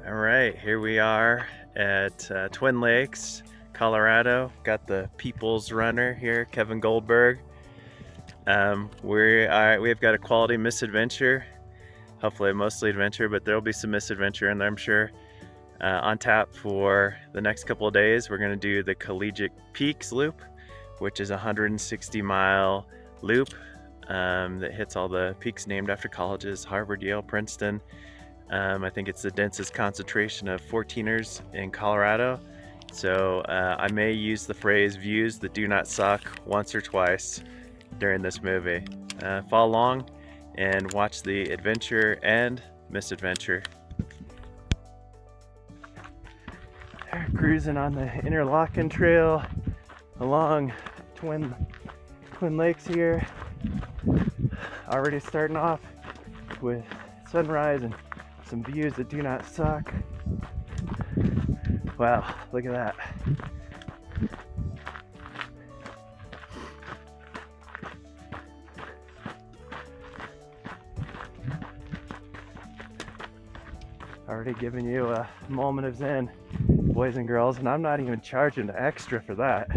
All right, here we are at Twin Lakes, Colorado. Got the People's Runner here, Kevin Goldberg. We've got a quality misadventure, hopefully mostly adventure, but there'll be some misadventure in there, I'm sure. On tap for the next couple of days, we're going to do the Collegiate Peaks Loop, which is a 160-mile loop that hits all the peaks named after colleges: Harvard, Yale, Princeton. I think it's the densest concentration of 14ers in Colorado. So I may use the phrase "views that do not suck" once or twice during this movie. Follow along and watch the adventure and misadventure. We're cruising on the interlocking trail along Twin Lakes here. Already starting off with sunrise and some views that do not suck. Wow, look at that. Already giving you a moment of zen, boys and girls, and I'm not even charging extra for that.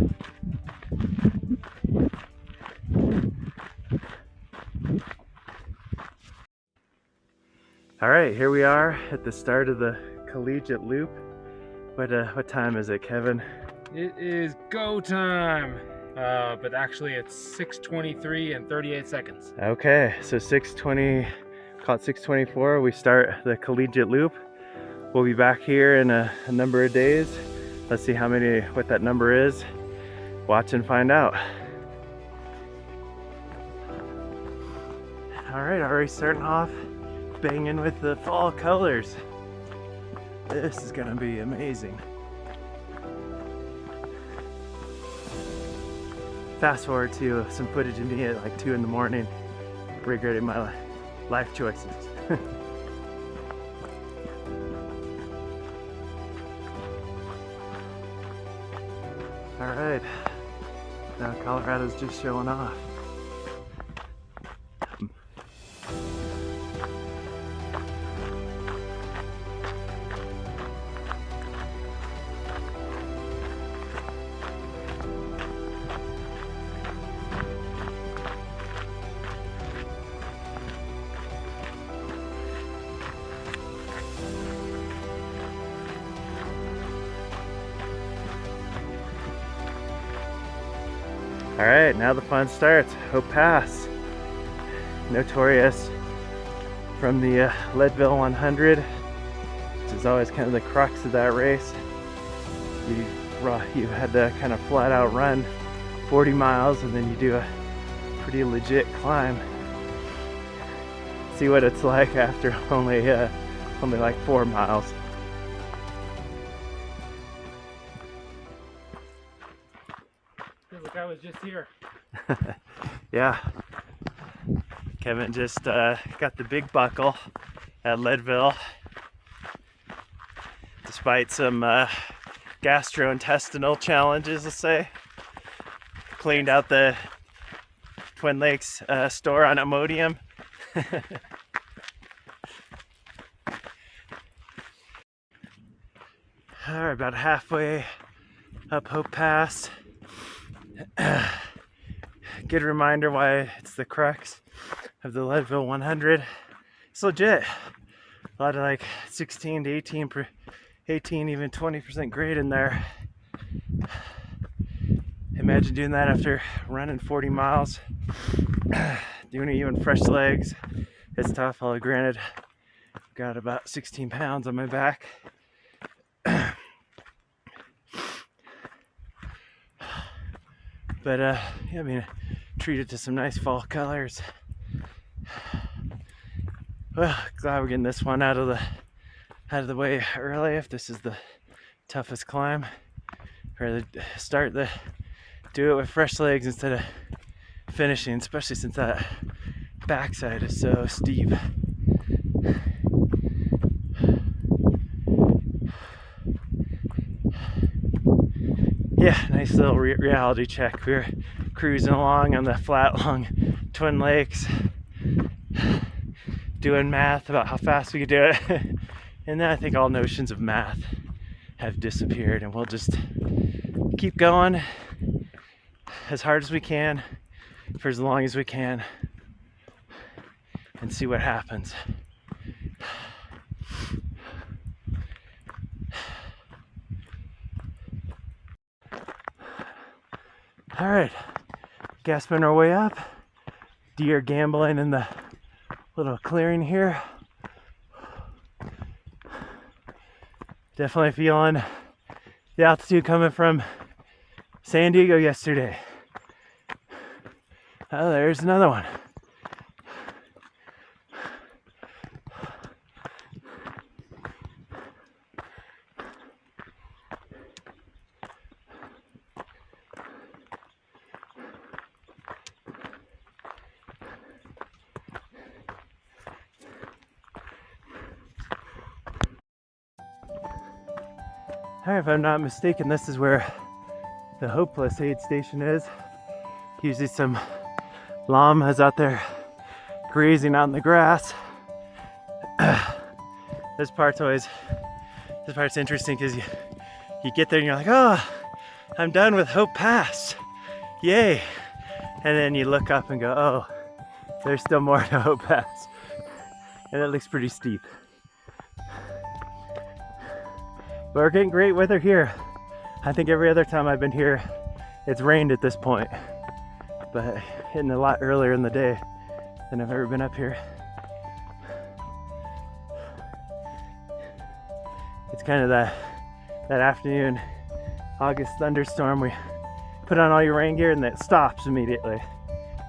All right, here we are at the start of the Collegiate Loop. What time is it, Kevin? It is go time, but actually it's 6:23 and 38 seconds. Okay, so 6:20, call it 6:24. We start the Collegiate Loop. We'll be back here in a number of days. Let's see what that number is. Watch and find out. All right, already starting off banging with the fall colors. This is gonna be amazing. Fast forward to some footage of me at like 2 in the morning, regretting my life choices. All right, now Colorado's just showing off. All right, now the fun starts. Hope Pass, notorious from the Leadville 100, which is always kind of the crux of that race. You had to kind of flat out run 40 miles and then you do a pretty legit climb. See what it's like after only like 4 miles. Feels like I was just here. Yeah, Kevin just got the big buckle at Leadville, despite some gastrointestinal challenges, let's say. Cleaned out the Twin Lakes store on Imodium. All right, about halfway up Hope Pass. Good reminder why it's the crux of the Leadville 100. It's legit. A lot of like 16 to 18, even 20% grade in there. Imagine doing that after running 40 miles. Doing it even fresh legs. It's tough. Although granted, I've got about 16 pounds on my back. But yeah, I mean, treated to some nice fall colors. Well, glad we're getting this one out of the way early. If this is the toughest climb, or do it with fresh legs instead of finishing, especially since that backside is so steep. Yeah, nice little reality check. We were cruising along on the flat along Twin Lakes, doing math about how fast we could do it. And then I think all notions of math have disappeared, and we'll just keep going as hard as we can for as long as we can and see what happens. All right, gasping our way up. Deer gambling in the little clearing here. Definitely feeling the altitude coming from San Diego yesterday. Oh, there's another one. Alright, if I'm not mistaken, this is where the hopeless aid station is. Usually some llamas out there grazing out in the grass. This part's interesting because you get there and you're like, oh, I'm done with Hope Pass. Yay. And then you look up and go, oh, there's still more to Hope Pass. And it looks pretty steep. But we're getting great weather here. I think every other time I've been here, it's rained at this point. But hitting a lot earlier in the day than I've ever been up here. It's kind of that afternoon August thunderstorm. We put on all your rain gear and it stops immediately.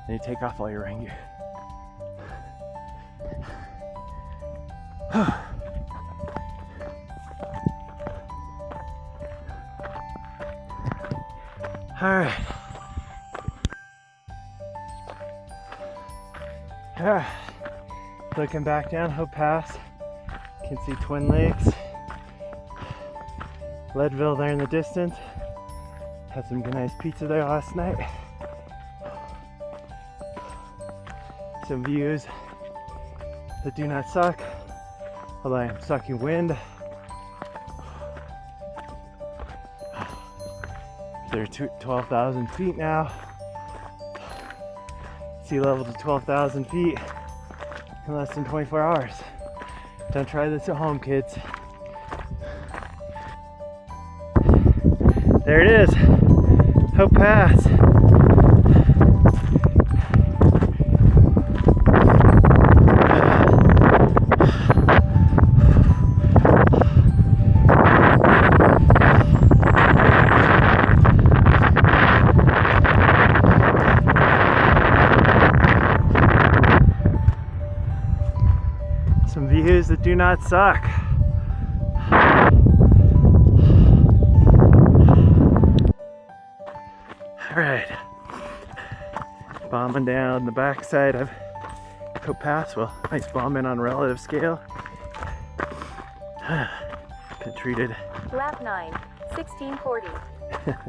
And you take off all your rain gear. All right. Looking back down Hope Pass, you can see Twin Lakes, Leadville there in the distance. Had some nice pizza there last night. Some views that do not suck, although I am sucking wind. They're 12,000 feet now. Sea level to 12,000 feet in less than 24 hours. Don't try this at home, kids. There it is, Hope Pass. Some views that do not suck. All right, bombing down the backside of Hope Pass. Well, nice bombing on relative scale. Been treated. Lap 9, 1640.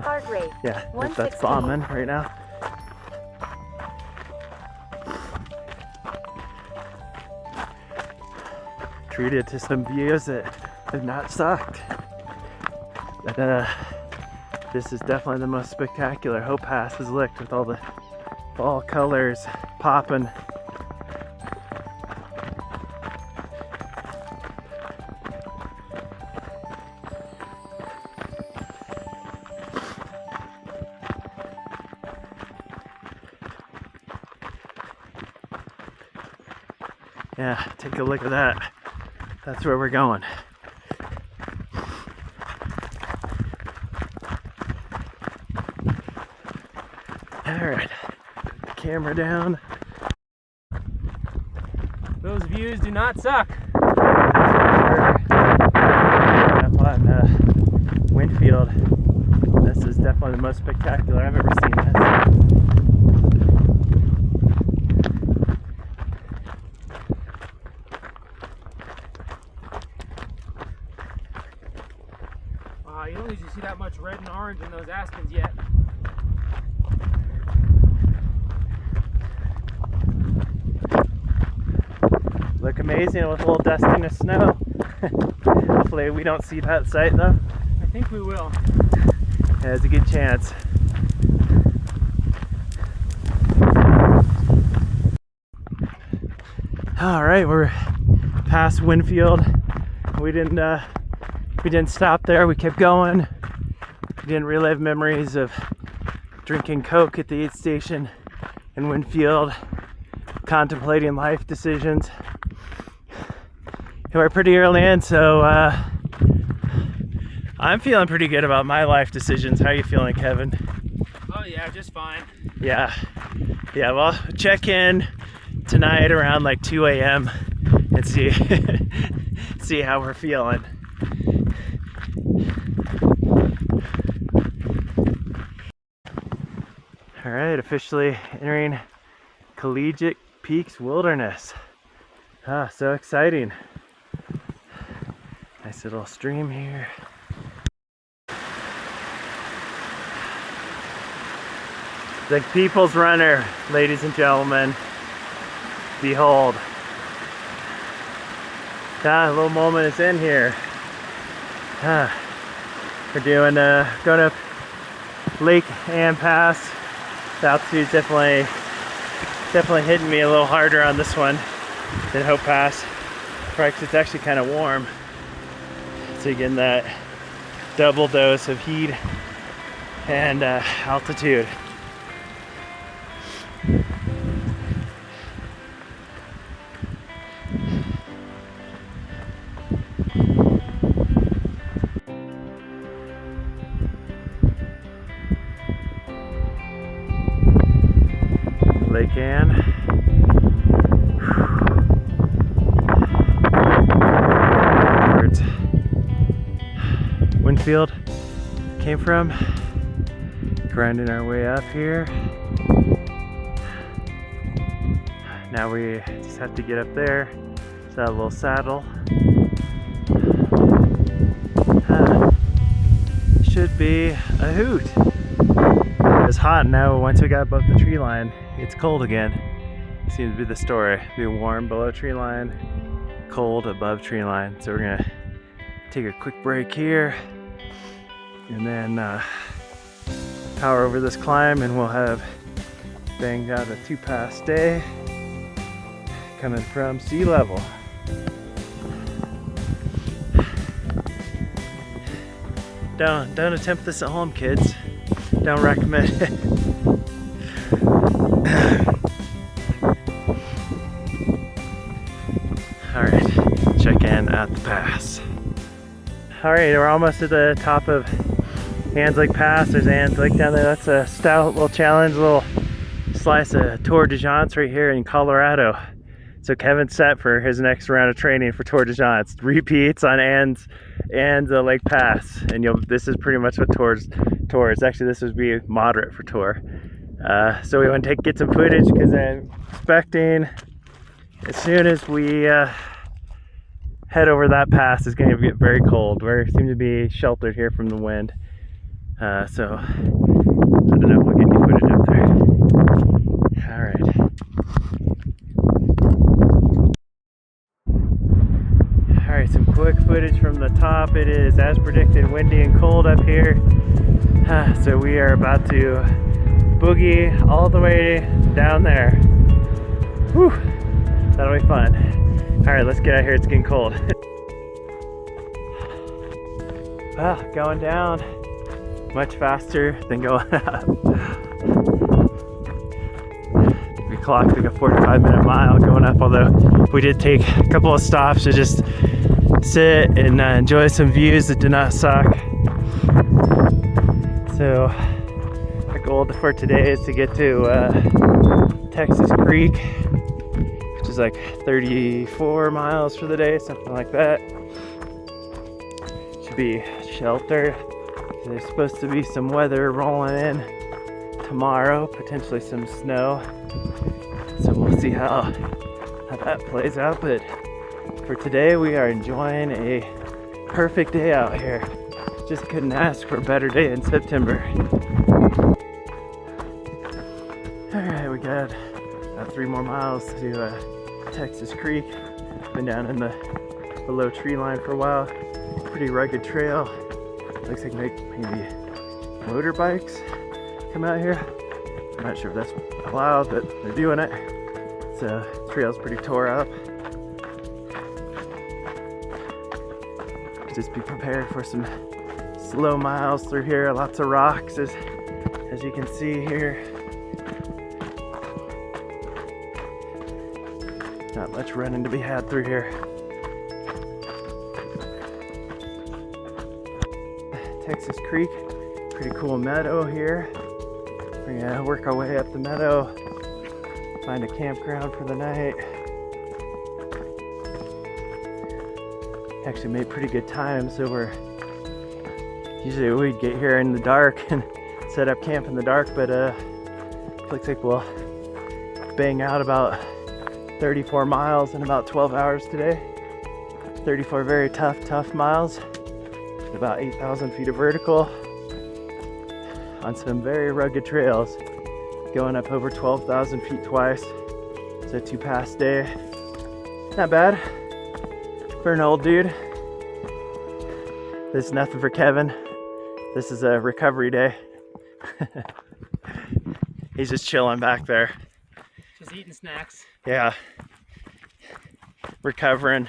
Heart rate. Yeah, that's bombing right now. Treated to some views that have not sucked. But this is definitely the most spectacular Hope Pass has looked, with all the fall colors popping. Yeah, take a look at that. That's where we're going. All right, camera down. Those views do not suck. Up on Winfield, this is definitely the most spectacular I've ever seen this. You don't usually see that much red and orange in those aspens yet. Look amazing with a little dusting of snow. Hopefully we don't see that sight though. I think we will. Yeah, there's a good chance. All right, we're past Winfield. We didn't stop there. We kept going. We didn't relive memories of drinking Coke at the aid station in Winfield, contemplating life decisions. We're pretty early in, so I'm feeling pretty good about my life decisions. How are you feeling, Kevin? Oh yeah, just fine. Yeah, well, check in tonight around like 2 a.m. and see see how we're feeling. All right, officially entering Collegiate Peaks Wilderness. Ah, so exciting. Nice little stream here. The People's Runner, ladies and gentlemen. Behold. Ah, a little moment is in here. Ah, we're doing going up Lake Ann Pass. The altitude's definitely hitting me a little harder on this one than Hope Pass. Probably 'cause it's actually kind of warm. So you're getting that double dose of heat and altitude. Lake Ann. Where Winfield came from. Grinding our way up here. Now we just have to get up there. It's that little saddle. Should be a hoot. It's hot now. Once we got above the tree line, it's cold again. Seems to be the story. Be warm below tree line, cold above tree line. So we're gonna take a quick break here and then power over this climb, and we'll have banged out a 2-pass day coming from sea level. Don't attempt this at home, kids. Don't recommend it. Alright, check in at the pass. Alright, we're almost at the top of Ann's Lake Pass. There's Ann's Lake down there. That's a stout little challenge, a little slice of Tour de Jance right here in Colorado. So Kevin's set for his next round of training for Tour de Jance. Repeats on Ann's Lake Pass, and this is pretty much what Tour is. Actually, this would be moderate for Tour. So we want to get some footage because I'm expecting as soon as we head over that pass, it's going to get very cold. We seem to be sheltered here from the wind. So I don't know if we'll get any footage up there. All right. Alright, some quick footage from the top. It is, as predicted, windy and cold up here. So we are about to boogie all the way down there. Whew, that'll be fun. Alright, let's get out here. It's getting cold. Well, going down much faster than going up. We clocked like a 45-minute mile going up, although we did take a couple of stops to just sit and enjoy some views that do not suck. So our goal for today is to get to Texas Creek, which is like 34 miles for the day, something like that. Should be sheltered. There's supposed to be some weather rolling in tomorrow, potentially some snow. So we'll see how that plays out. But for today, we are enjoying a perfect day out here. Just couldn't ask for a better day in September. Alright, we got about 3 more miles to Texas Creek. Been down in the below tree line for a while. Pretty rugged trail. Looks like maybe motorbikes come out here. I'm not sure if that's allowed, but they're doing it. So trail's pretty tore up. Just be prepared for some slow miles through here. Lots of rocks as you can see here. Not much running to be had through here. Texas Creek, pretty cool meadow here. We're gonna work our way up the meadow, find a campground for the night. Actually made pretty good time, so usually we'd get here in the dark and set up camp in the dark, but looks like we'll bang out about 34 miles in about 12 hours today. 34 very tough miles, about 8,000 feet of vertical on some very rugged trails, going up over 12,000 feet twice. It's a 2-pass day. Not bad for an old dude. This is nothing for Kevin. This is a recovery day. He's just chilling back there. Just eating snacks. Yeah. Recovering.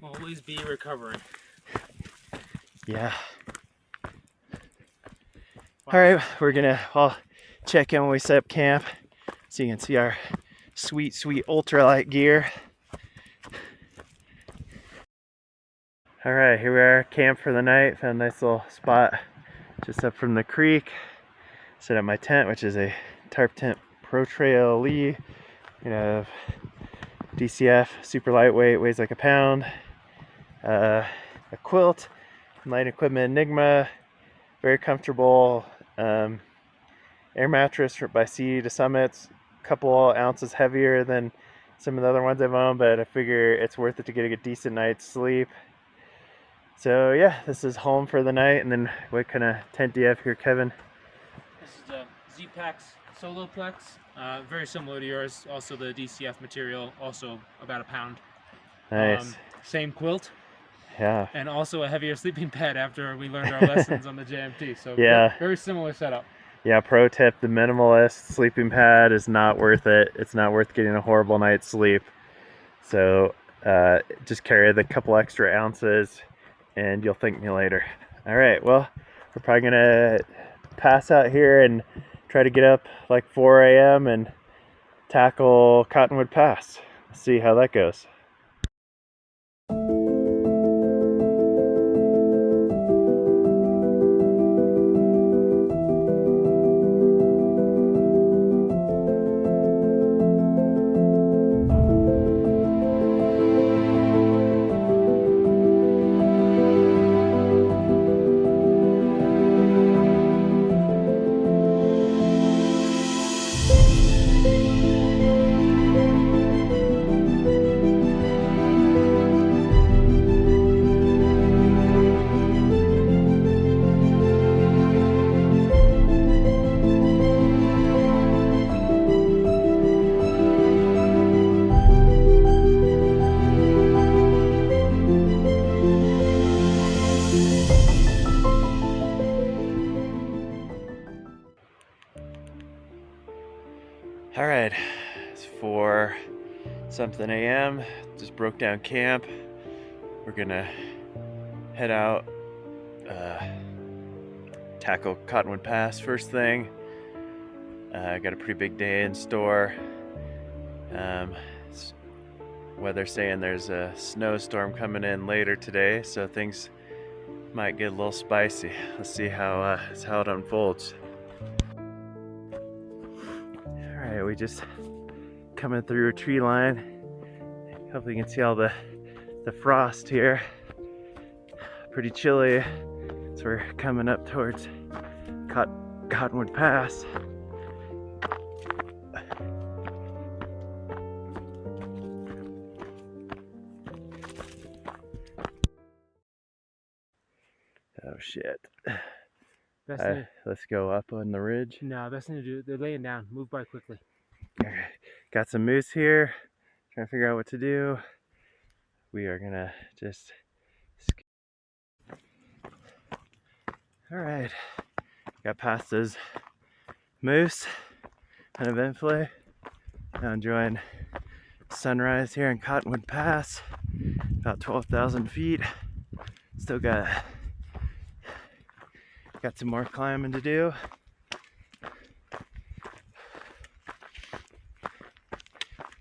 Always be recovering. Yeah. All right, I'll check in when we set up camp so you can see our sweet ultralight gear. All right, here we are, camp for the night. Found a nice little spot just up from the creek. Set up my tent, which is a tarp tent Pro Trail Lee. You know, DCF, super lightweight, weighs like a pound. A quilt, light equipment Enigma, very comfortable. Air mattress by Sea to Summits, a couple ounces heavier than some of the other ones I've owned, but I figure it's worth it to get a decent night's sleep. So yeah, this is home for the night. And then what kind of tent do you have here, Kevin? This is the Z-Packs Soloplex, very similar to yours. Also the DCF material, also about a pound. Nice. Same quilt. Yeah. And also a heavier sleeping pad after we learned our lessons on the JMT. So yeah, very similar setup. Yeah, pro tip, the minimalist sleeping pad is not worth it. It's not worth getting a horrible night's sleep. So just carry the couple extra ounces and you'll thank me later. All right, well, we're probably gonna pass out here and try to get up like 4 a.m. and tackle Cottonwood Pass. See how that goes. All right, it's 4 something a.m. Just broke down camp. We're gonna head out, tackle Cottonwood Pass first thing. Got a pretty big day in store. Weather's saying there's a snowstorm coming in later today, so things might get a little spicy. Let's see how it unfolds. Alright, we just coming through a tree line. Hopefully you can see all the frost here. Pretty chilly, so we're coming up towards Cottonwood Pass. Oh shit. Let's go up on the ridge. No, best thing to do, they're laying down. Move by quickly. Okay. Got some moose here. Trying to figure out what to do. We are gonna just. All right. Got past those moose uneventfully. Now enjoying sunrise here in Cottonwood Pass. About 12,000 feet. Still got some more climbing to do.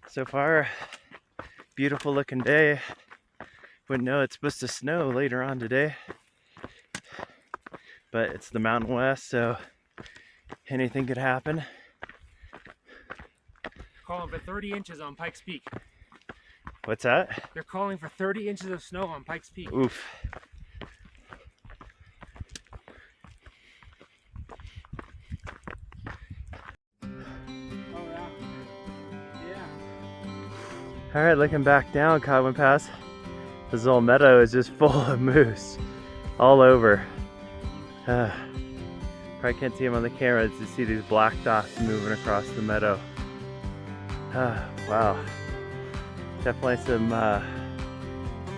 So far, beautiful looking day. Wouldn't know it's supposed to snow later on today, but it's the Mountain West, so anything could happen. Calling for 30 inches on Pikes Peak. What's that? They're calling for 30 inches of snow on Pikes Peak. Oof. All right, looking back down Cottonwood Pass, this little meadow is just full of moose all over. Probably can't see them on the camera, you see these black dots moving across the meadow. Wow, definitely some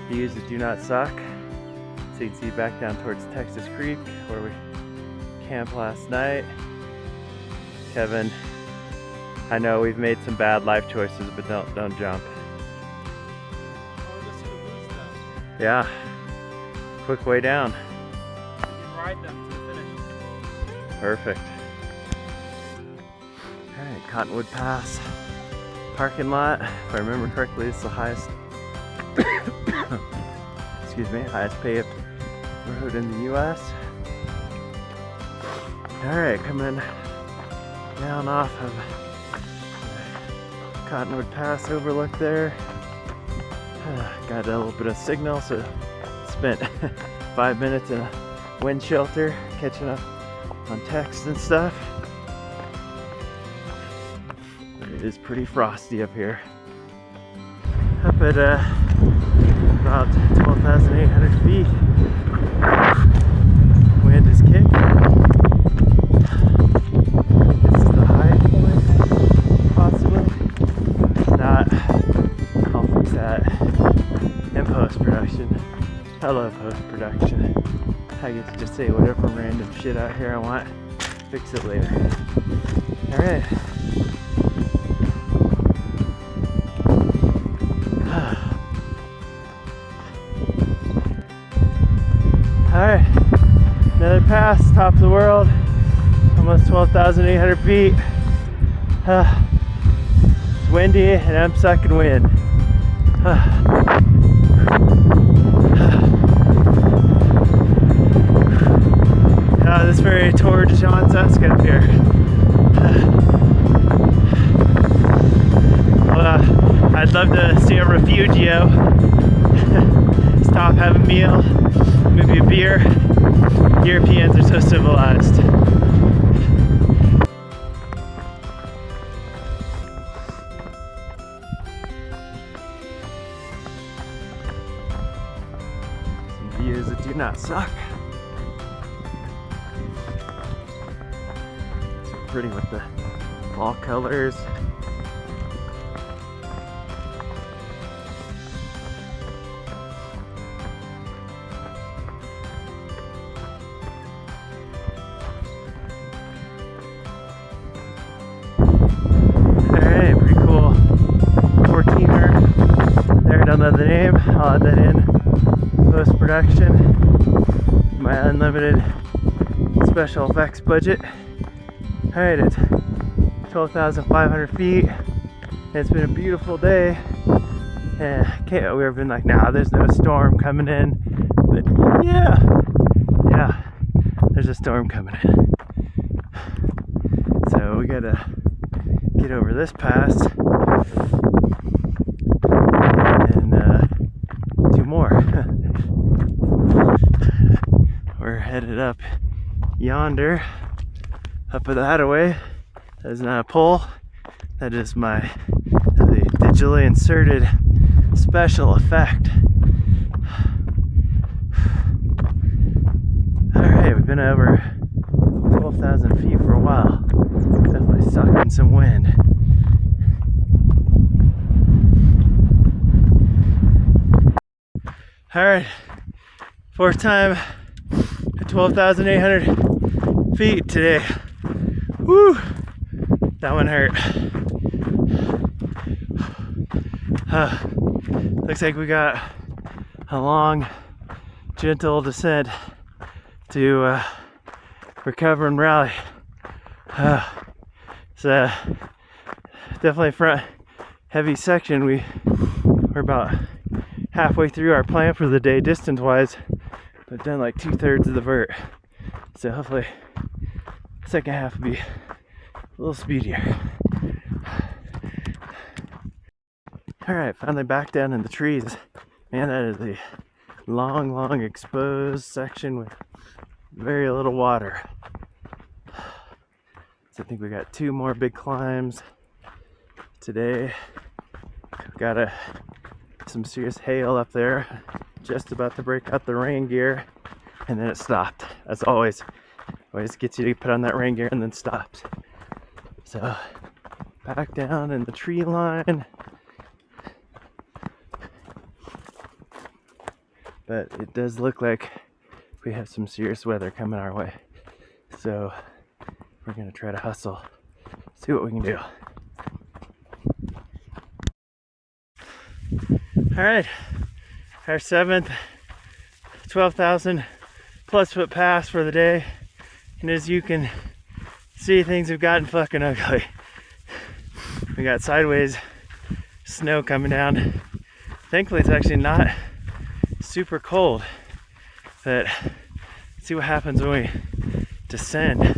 views that do not suck. So you can see back down towards Texas Creek where we camped last night. Kevin, I know we've made some bad life choices, but don't jump. Yeah, quick way down. You can ride them to the finish. Perfect. All right, Cottonwood Pass parking lot. If I remember correctly, it's the highest, excuse me, highest paved road in the U.S. All right, coming down off of Cottonwood Pass overlook there. Got a little bit of signal, so spent 5 minutes in a wind shelter catching up on text and stuff. But it is pretty frosty up here. Up at about 12,800 feet. Wind is kicking. This is the high point, possibly. If not, I'll fix that in post-production. I love post-production. I get to just say whatever random shit out here I want. Fix it later. Alright. Alright. Another pass, top of the world. Almost 12,800 feet. It's windy and I'm sucking wind. This very Tour de Jean-esque up here. I'd love to see a refugio. Stop, have a meal, maybe a beer. Europeans are so civilized. Some views that do not suck. Pretty with the fall colors. Alright, pretty cool 14er. There, don't know the name. I'll add that in post-production. My unlimited special effects budget. Alright, it's 12,500 feet. It's been a beautiful day. And we've been like, nah, there's no storm coming in. But yeah, there's a storm coming in. So we gotta get over this pass and do more. We're headed up yonder. Up that away, that is not a pole, that is the digitally inserted special effect. Alright, we've been over 12,000 feet for a while, definitely sucking some wind. All right, fourth time at 12,800 feet today. Woo! That one hurt. Looks like we got a long, gentle descent to recover and rally. It's definitely a front heavy section. We're about halfway through our plan for the day distance wise, but done like 2/3 of the vert. So hopefully the second half will be a little speedier. Alright, finally back down in the trees. Man, that is a long exposed section with very little water. So I think we got 2 more big climbs today. Got some serious hail up there, just about to break out the rain gear, and then it stopped. As always gets you to put on that rain gear and then stops. So back down in the tree line. But it does look like we have some serious weather coming our way. So we're gonna try to hustle, see what we can do. All right, our 7th 12,000 plus foot pass for the day. And as you can see, things have gotten fucking ugly. We got sideways snow coming down. Thankfully, it's actually not super cold, but let's see what happens when we descend.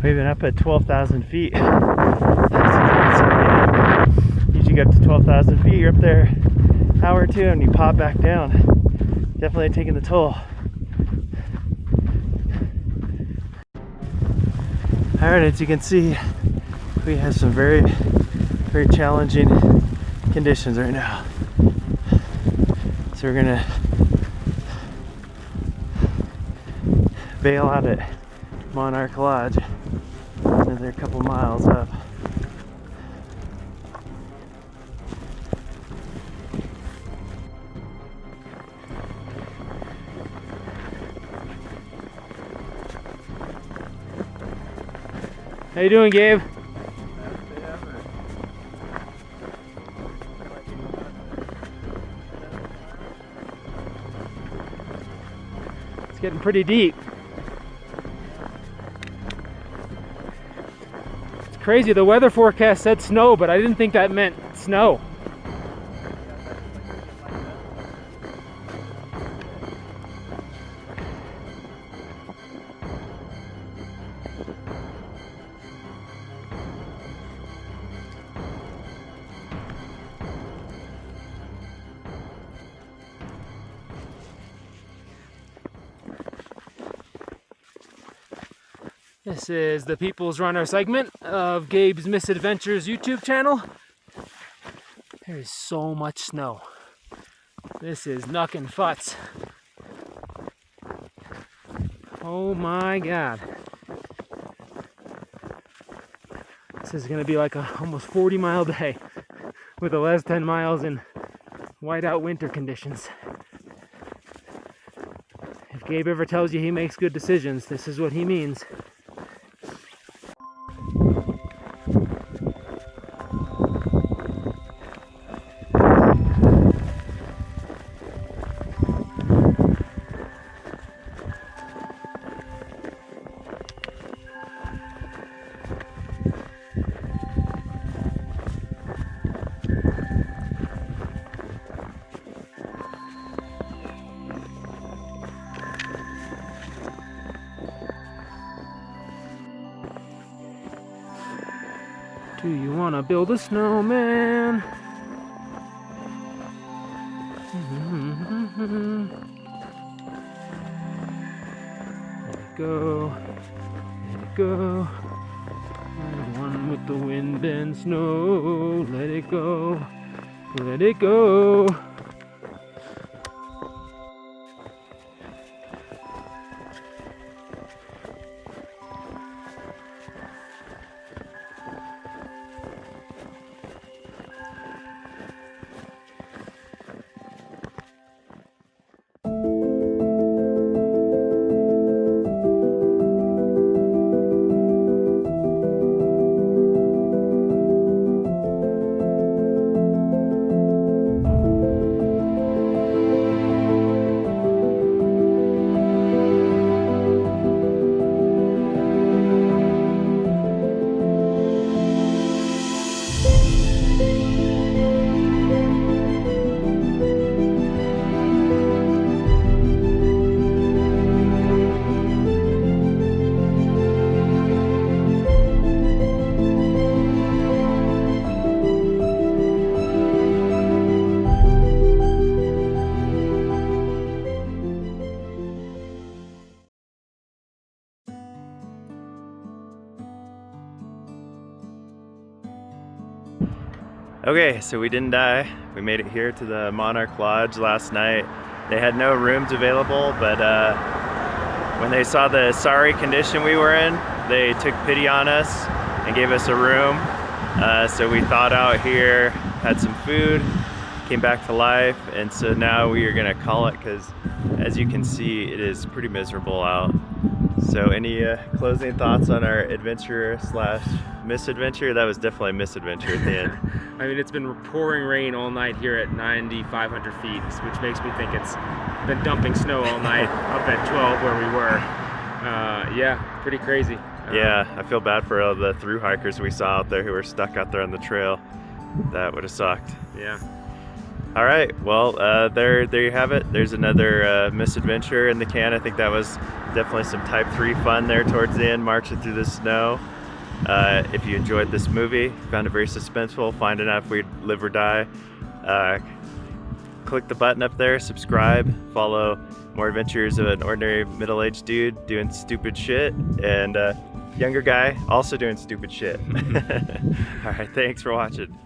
We've been up at 12,000 feet. Usually get up to 12,000 feet, you're up there an hour or 2 and you pop back down. Definitely taking the toll. Alright, as you can see, we have some very challenging conditions right now. So we're gonna bail out at Monarch Lodge. Another couple miles up. How you doing, Gabe? It's getting pretty deep. It's crazy, the weather forecast said snow, but I didn't think that meant snow. This is the People's Runner segment of Gabe's Misadventures YouTube channel. There is so much snow. This is knuckin' futz. Oh my god. This is gonna be like a almost 40-mile day with the last 10 miles in whiteout winter conditions. If Gabe ever tells you he makes good decisions, this is what he means. Do you want to build a snowman? Let it go. Let it go. The one with the wind and snow. Let it go. Let it go. Okay, so we didn't die. We made it here to the Monarch Lodge last night. They had no rooms available, but when they saw the sorry condition we were in, they took pity on us and gave us a room. So we thawed out here, had some food, came back to life, and so now we are gonna call it because as you can see, it is pretty miserable out. So any closing thoughts on our adventure slash misadventure? That was definitely a misadventure at the end. I mean, it's been pouring rain all night here at 9,500 feet, which makes me think it's been dumping snow all night up at 12 where we were. Yeah, pretty crazy. Yeah, I feel bad for all the thru hikers we saw out there who were stuck out there on the trail. That would have sucked. Yeah. All right, well, there you have it. There's another misadventure in the can. I think that was definitely some Type 3 fun there towards the end, marching through the snow. If you enjoyed this movie, found it very suspenseful, finding out if we'd live or die, click the button up there, subscribe, follow more adventures of an ordinary middle-aged dude doing stupid shit, and younger guy also doing stupid shit. All right, thanks for watching.